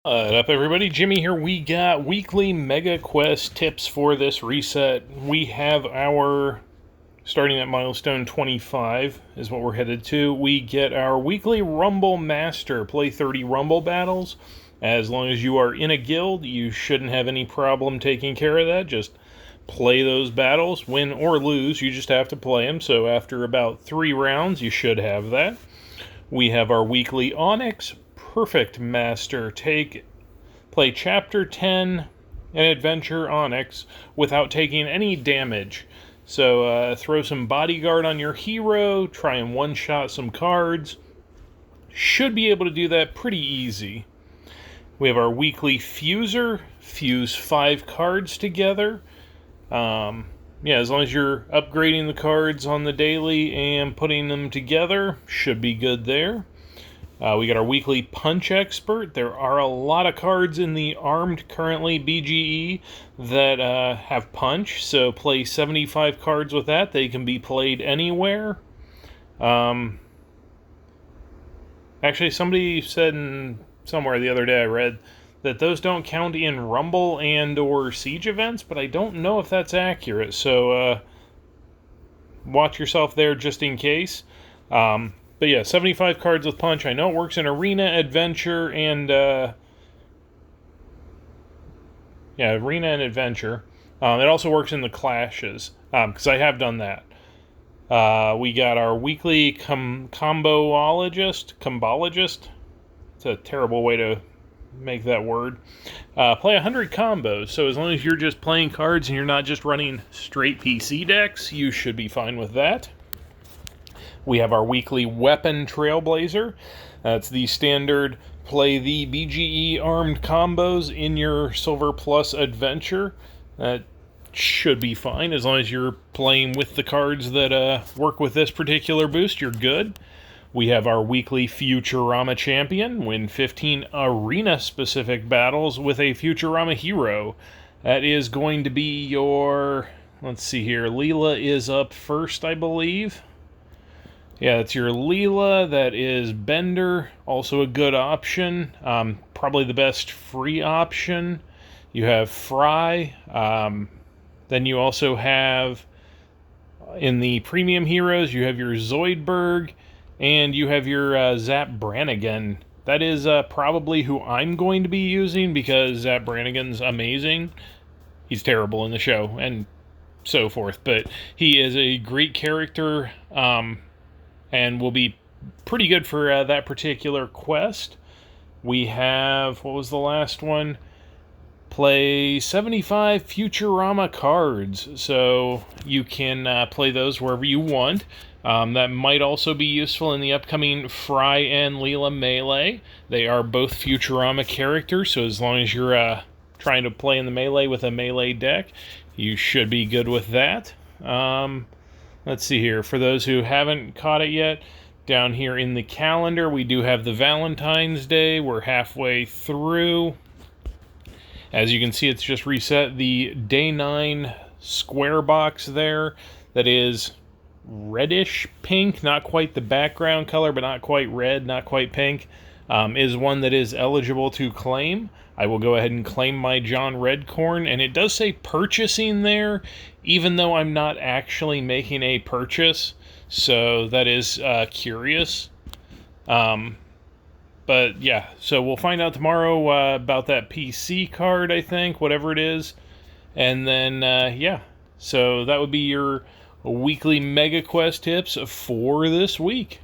What up, everybody? Jimmy here. We got weekly Megaquest tips for this reset. We have our, starting at milestone 25 is what we're headed to. We get our weekly Rumble Master. Play 30 Rumble battles. As long as you are in a guild, you shouldn't have any problem taking care of that. Just play those battles. Win or lose, you just have to play them. So after about 3 rounds, you should have that. We have our weekly Onyx Perfect Master. Play Chapter 10 and Adventure Onyx without taking any damage. So throw some bodyguard on your hero, try and one-shot some cards. Should be able to do that pretty easy. We have our weekly Fuser. Fuse 5 cards together. As long as you're upgrading the cards on the daily and putting them together, should be good there. We got our weekly Punch Expert. There are a lot of cards in the Armed currently BGE that have Punch, so play 75 cards with that. They can be played anywhere. Actually, somebody said somewhere the other day I read that those don't count in Rumble and or Siege events, but I don't know if that's accurate, so watch yourself there just in case. But yeah, 75 cards with Punch. I know it works in Arena, Adventure, and Arena and Adventure. It also works in the Clashes, because I have done that. We got our weekly Combologist. It's a terrible way to make that word. Play 100 combos, so as long as you're just playing cards and you're not just running straight PC decks, you should be fine with that. We have our weekly Weapon Trailblazer. That's the standard play the BGE armed combos in your Silver Plus adventure. That should be fine. As long as you're playing with the cards that work with this particular boost, you're good. We have our weekly Futurama Champion. Win 15 arena-specific battles with a Futurama hero. That is going to be your... Let's see here. Leela is up first, I believe. Yeah, that's your Leela. That is Bender, also a good option. Probably the best free option. You have Fry. Then you also have, in the premium heroes, you have your Zoidberg, and you have your Zap Brannigan. That is probably who I'm going to be using, because Zap Brannigan's amazing. He's terrible in the show, and so forth. But he is a great character, and will be pretty good for that particular quest. We have, what was the last one? Play 75 Futurama cards, so you can play those wherever you want. That might also be useful in the upcoming Fry and Leela Melee. They are both Futurama characters, so as long as you're trying to play in the Melee with a Melee deck, you should be good with that. Let's see here. For those who haven't caught it yet, down here in the calendar, we do have the Valentine's Day. We're halfway through. As you can see, it's just reset the Day 9 square box there. That is reddish pink, not quite the background color, but not quite red, not quite pink, is one that is eligible to claim. I will go ahead and claim my John Redcorn, and it does say purchasing there, even though I'm not actually making a purchase, so that is curious. But yeah, so we'll find out tomorrow about that PC card, I think, whatever it is, and then, so that would be your weekly Megaquest tips for this week.